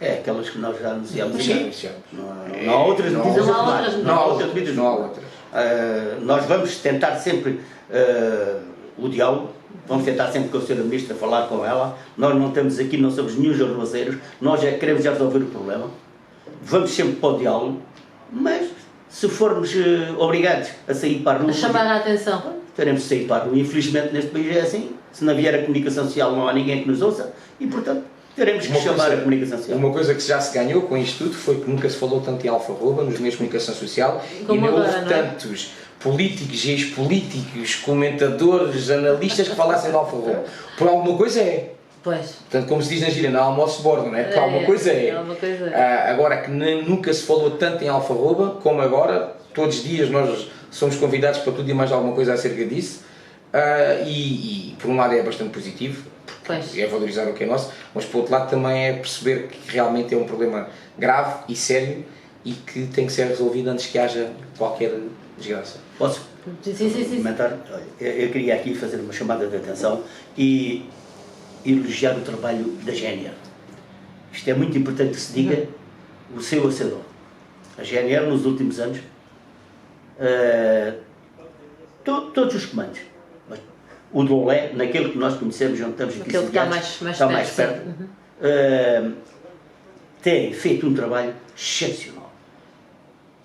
É aquelas que nós já anunciamos Sim, aqui. sim. Não há outras medidas Não há a tomar. outras Não há outras medidas. Não há outras. Nós vamos tentar sempre o diálogo, vamos tentar sempre com a Sra. Ministra falar com ela. Nós não estamos aqui, não somos nenhum jornaleiros, nós é que queremos já resolver o problema. Vamos sempre para o diálogo, mas se formos obrigados a sair para a rua, A chamar a atenção. teremos de sair para a rua. Infelizmente neste país é assim, se não vier a comunicação social não há ninguém que nos ouça e portanto teremos que chamar a comunicação social. Uma coisa que já se ganhou com isto tudo foi que nunca se falou tanto em Alfarroba nos meios de comunicação social Como e não agora, houve não é? tantos políticos, ex-políticos, comentadores, analistas que falassem de Alfarroba. Por alguma coisa é. Pois. Portanto, como se diz na gíria, não há almoço de bordo, não é? Por alguma coisa é. Alguma coisa é. Agora que nunca se falou tanto em Alfarroba como agora, todos os dias nós somos convidados para tudo e mais alguma coisa acerca disso. E por um lado é bastante positivo, Pois. é valorizar o que é nosso, mas por outro lado também é perceber que realmente é um problema grave e sério e que tem que ser resolvido antes que haja qualquer desgraça. Posso Sim. comentar? Olha, eu queria aqui fazer uma chamada de atenção e elogiar o trabalho da GNR. Isto é muito importante que se diga o seu acedor. A GNR nos últimos anos, todos os comandos, o do Olé, naquele que nós conhecemos, onde estamos aqui Aquele que está sediados, mais está mais perto, perto, tem feito um trabalho excepcional.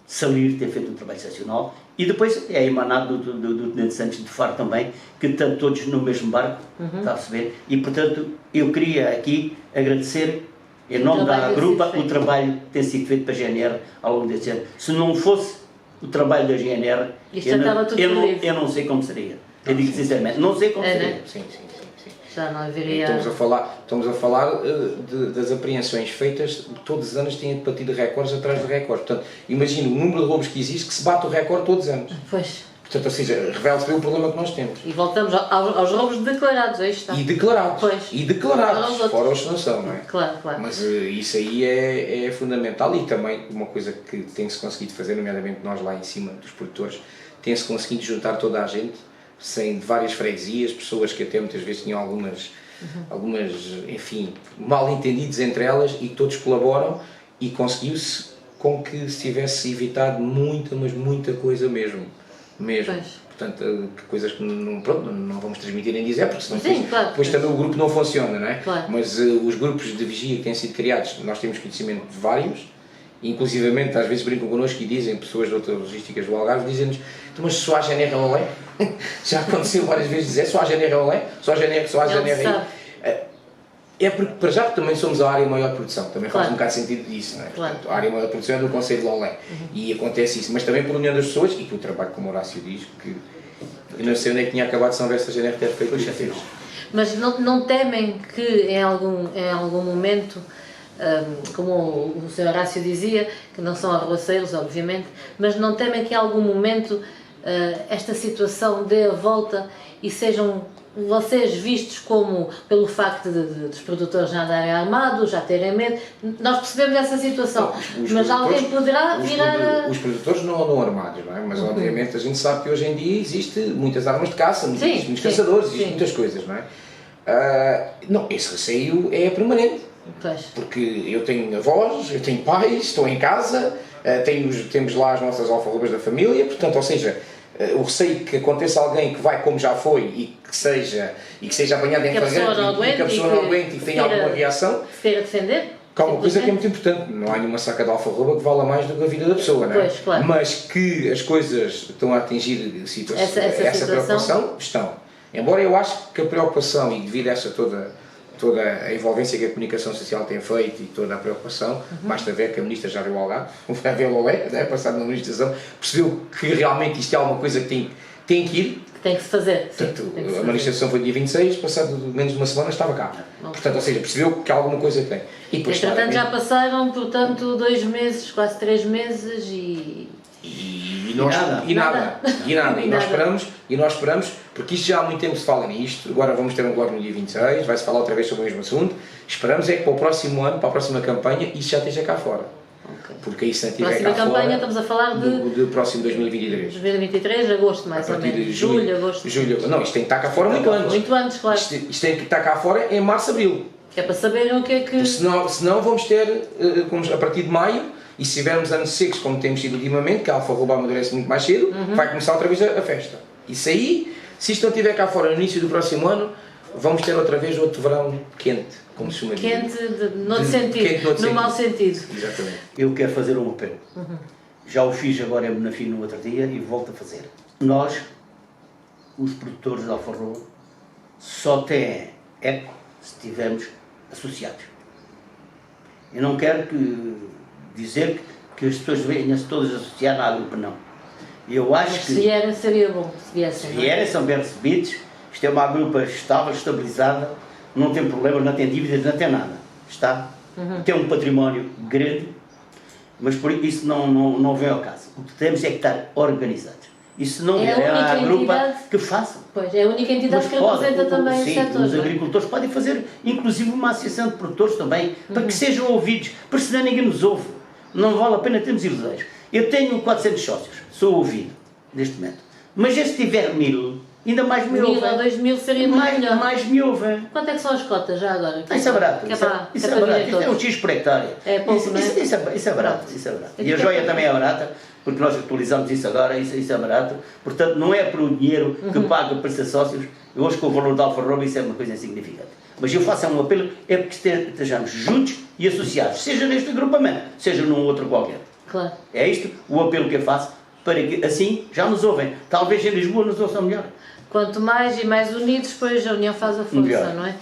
Salir tem feito um trabalho excepcional e depois é emanado do Tenente Santos de Faro também, que estão todos no mesmo barco, está a perceber? E portanto eu queria aqui agradecer em nome da grupa o trabalho que tem sido feito para a GNR ao longo deste ano. Se não fosse o trabalho da GNR, eu não sei como seria. Eu digo sinceramente, não sei como seria. Né? Sim. Já não haveria. Estamos a falar das apreensões feitas, todos os anos têm batido recordes atrás de recordes. Portanto, imagina o número de roubos que existe, que se bate o recorde todos os anos. Pois. Portanto, ou seja, revela-se bem o problema que nós temos. E voltamos aos roubos declarados, aí está. E declarados. Pois. E declarados, Fora os fora os que não são, não é? Claro. Mas isso aí é fundamental e também uma coisa que tem-se conseguido fazer, nomeadamente nós lá em cima dos produtores, tem-se conseguido juntar toda a gente, sem várias freguesias, pessoas que até muitas vezes tinham algumas, enfim, mal entendidos entre elas e que todos colaboram e conseguiu-se com que se tivesse evitado muita coisa mesmo. Pois. Portanto, coisas que não vamos transmitir nem dizer, porque senão Sim, depois também o grupo não funciona, não é? Claro. Mas os grupos de vigia que têm sido criados, nós temos conhecimento de vários, inclusivamente às vezes brincam connosco e dizem, pessoas de outras logísticas do Algarve, dizem-nos, mas só há GNR ao Olé? Já aconteceu várias vezes dizer, só há GNR ao Olé? Só há GNR aí? É porque, para já, também somos a área maior de produção, também faz um bocado de sentido isso, não é? Claro. Portanto, a área maior de produção é do Conselho de Lolé e acontece isso, mas também por união das pessoas e pelo trabalho, como o Horácio diz, que eu não sei onde é que tinha acabado São Silvestre a GNR ter feito isso. Mas não temem que em algum momento, como o Sr. Horácio dizia, que não são arruaceiros, obviamente, mas não temem que em algum momento esta situação dê a volta e sejam vocês vistos como, pelo facto dos produtores já andarem armados, já terem medo, nós percebemos essa situação, mas alguém poderá virar... Os produtores não andam armados, não é? Mas obviamente a gente sabe que hoje em dia existe muitas armas de caça, muitos caçadores, existem muitas coisas, não é? Não, esse receio é permanente, porque eu tenho avós, eu tenho pais, estou em casa, temos lá as nossas alfarrobas da família, portanto, ou seja, o receio que aconteça alguém que vai como já foi e que seja apanhado em flagrante e que a pessoa não aguente e que tenha alguma reação, se queira defender, que é uma coisa que é muito importante, não há nenhuma saca de alfarroba que vala mais do que a vida da pessoa, não é? Pois, claro. Mas que as coisas estão a atingir essa preocupação, estão. Embora eu acho que a preocupação, e devido a essa toda a envolvência que a comunicação social tem feito e toda a preocupação, basta ver que a Ministra já veio ao Algarve, vai ver o Lolé, passado na administração, percebeu que realmente isto é alguma coisa que tem que ir. Tem que se fazer. Portanto, a manifestação foi dia 26, passado menos de uma semana estava cá. Portanto, ou seja, percebeu que há alguma coisa que tem. E depois, entretanto, já passaram, portanto, 2 meses, quase 3 meses e E nada. E nós esperamos, porque isto já há muito tempo se fala nisto, agora vamos ter um blog no dia 26, vai-se falar outra vez sobre o mesmo assunto, esperamos é que para o próximo ano, para a próxima campanha, isto já esteja cá fora. Okay. Porque aí se não estiver cá campanha, fora, estamos a falar de próximo 2023. 2023, agosto mais ou menos. Julho, agosto. Não, isto tem que estar cá fora muito antes. Muito antes, claro. Isto tem que estar cá fora em março, abril. Que é para saberem o que é que... Senão vamos ter, a partir de maio, e se tivermos anos secos, como temos tido ultimamente, que a Alfarroba amadurece muito mais cedo, vai começar outra vez a festa. Isso aí, se isto não estiver cá fora no início do próximo ano, vamos ter outra vez outro verão quente, como se chama. Quente no mau sentido. Exatamente. Eu quero fazer um apelo. Já o fiz agora em Bonafim no outro dia e volto a fazer. Nós, os produtores de Alfarroba, só têm eco se estivermos associados. Eu não quero dizer que as pessoas venham-se todas associar na grupo, não. Eu acho que... Se vierem, seria bom, se viessem. Se vierem, são bem recebidos. Isto é uma grupa estável, estabilizada, não tem problemas, não tem dívidas, não tem nada. Está? Tem um património grande, mas por isso não vem ao caso. O que temos é que estar organizados. E se não vier a grupa, que façam. Pois, é a única entidade que representa também o setor. Os agricultores podem fazer, inclusive, uma associação de produtores também, para que sejam ouvidos, porque senão ninguém nos ouve. Não vale a pena termos ilusões. Eu tenho 400 sócios, sou ouvido neste momento. Mas se tiver 1000, ainda mais me ouvem. 1000 ou 2000 seria muito melhor. Mais me ouvem. Quanto é que são as cotas já agora? Isso é barato. Isso é barato. Isso é um X por hectare. É pouco, não é? Isso é barato. E a joia também é barata, porque nós atualizamos isso agora, isso é barato. Portanto, não é por o dinheiro que paga para ser sócios. Eu acho que o valor da Alfarroba isso é uma coisa insignificante. Mas eu faço um apelo, é porque estejamos juntos e associados, seja neste agrupamento, seja num outro qualquer. Claro. É isto o apelo que eu faço, para que assim já nos ouvem. Talvez em Lisboa nos ouçam melhor. Quanto mais e mais unidos, depois a união faz a força, melhor. Não é?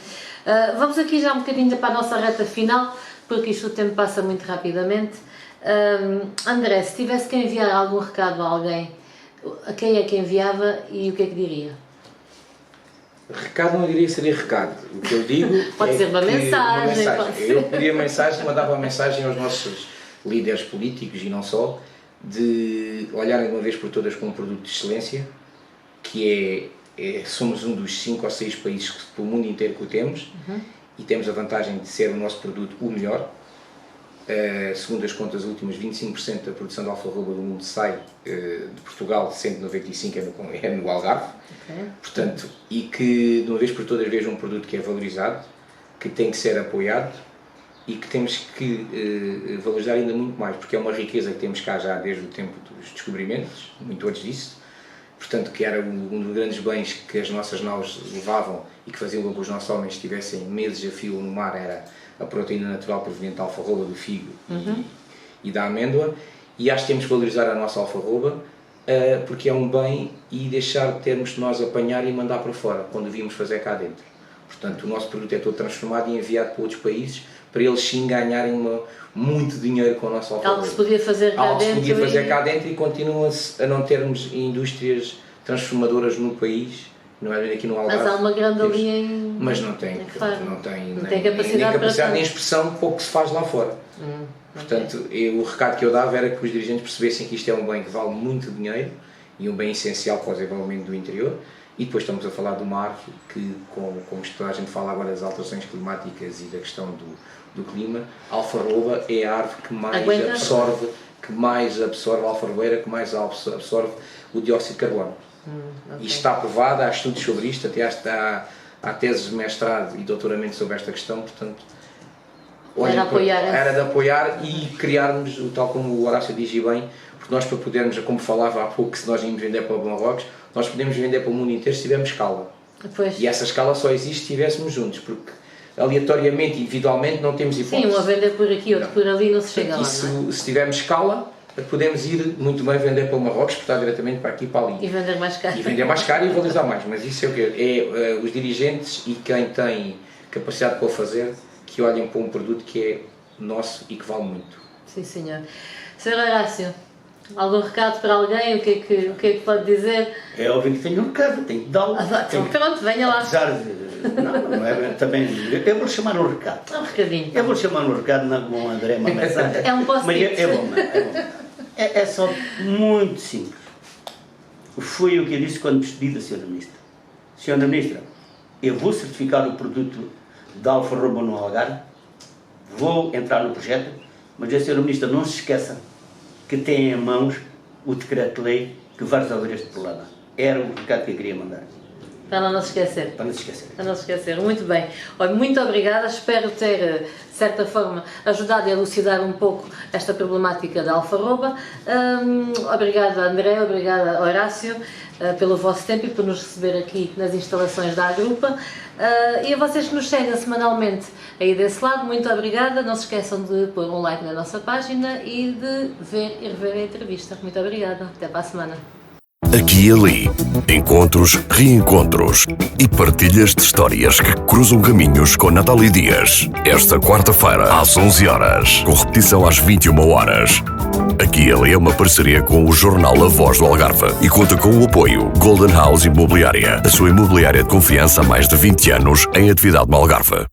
Vamos aqui já um bocadinho para a nossa reta final, porque isto o tempo passa muito rapidamente. André, se tivesse que enviar algum recado a alguém, a quem é que enviava e o que é que diria? Recado não diria que seria recado. O que eu digo pode ser uma mensagem. Eu pedia mensagem, mandava uma mensagem aos nossos líderes políticos e não só, de olharem de uma vez por todas para um produto de excelência, que somos um dos 5 ou 6 países do mundo inteiro que o temos, e temos a vantagem de ser o nosso produto o melhor. Segundo as contas últimas, 25% da produção de alfarroba do mundo sai de Portugal, 195% é no Algarve. Okay. Portanto, e que de uma vez por todas vejo um produto que é valorizado, que tem que ser apoiado e que temos que valorizar ainda muito mais, porque é uma riqueza que temos cá já desde o tempo dos descobrimentos, muito antes disso. Portanto, que era um dos grandes bens que as nossas naus levavam e que faziam com que os nossos homens estivessem meses a fio no mar, era a proteína natural proveniente da alfarroba, do figo e da amêndoa. E acho que temos que valorizar a nossa alfarroba, porque é um bem, e deixar de termos de nós apanhar e mandar para fora, quando devíamos fazer cá dentro. Portanto, o nosso produto é todo transformado e enviado para outros países, para eles sim ganharem muito dinheiro com a nossa alfarroba. Algo que se podia fazer cá dentro. Algo que se podia fazer cá dentro, e continua-se a não termos indústrias transformadoras no país, não é aqui no Algarve. Mas há uma grande ali em... Mas não tem, não tem capacidade nem expressão para o que se faz lá fora. Portanto, o recado que eu dava era que os dirigentes percebessem que isto é um bem que vale muito dinheiro e um bem essencial para o desenvolvimento do interior. E depois estamos a falar de uma árvore que, como toda a gente fala agora das alterações climáticas e da questão do clima, a alfarroba é a árvore que mais absorve, a alfarrobeira que mais absorve o dióxido de carbono. E está aprovado, há estudos sobre isto, até há teses de mestrado e doutoramento sobre esta questão, portanto... Era de apoiar e criarmos, tal como o Horácio diz bem, porque nós, para podermos, como falava há pouco, que se nós íamos vender para o Marrocos, nós podemos vender para o mundo inteiro se tivermos escala. Pois. E essa escala só existe se estivéssemos juntos, porque aleatoriamente, individualmente, não temos hipótese. Sim, um a vender por aqui, outro por ali, não se chega lá. E se tivermos escala, podemos ir muito bem vender para o Marrocos, exportar diretamente para aqui e para ali. E vender mais caro. E vender mais caro e valorizar mais. Mas isso é o quê? É os dirigentes e quem tem capacidade para o fazer, que olhem para um produto que é nosso e que vale muito. Sim, senhor. Sr. Horácio, algum recado para alguém? O que é que pode dizer? É óbvio que tenho um recado, tenho que dar-lo. Pronto, venha lá. Apesar de... Não é também... Eu vou chamar um recado. Um recadinho. Eu vou chamar um recado, não com o André, uma mensagem. É um post-it. Mas é bom. É só muito simples. foi o que eu disse quando despedi da Sra. Ministra. Sra. Ministra, eu vou certificar o produto da Alfa Romeo no Algarve, vou entrar no projeto, mas a Sra. Ministra não se esqueça que tem em mãos o decreto-lei que vai resolver este problema. Era o recado que eu queria mandar. Para não se esquecer. Para não se esquecer. Para não se esquecer. Muito bem. Olha, muito obrigada. Espero ter, de certa forma, ajudado a elucidar um pouco esta problemática da alfarroba. Obrigada, André. Obrigada, Horácio, pelo vosso tempo e por nos receber aqui nas instalações da Agrupa. E a vocês que nos seguem semanalmente aí desse lado, muito obrigada. Não se esqueçam de pôr um like na nossa página e de ver e rever a entrevista. Muito obrigada. Até para a semana. Aqui e ali, encontros, reencontros e partilhas de histórias que cruzam caminhos com Natália Dias. Esta quarta-feira, às 11 horas, com repetição às 21 horas. Aqui e ali é uma parceria com o jornal A Voz do Algarve e conta com o apoio Golden House Imobiliária, a sua imobiliária de confiança há mais de 20 anos em atividade no Algarve.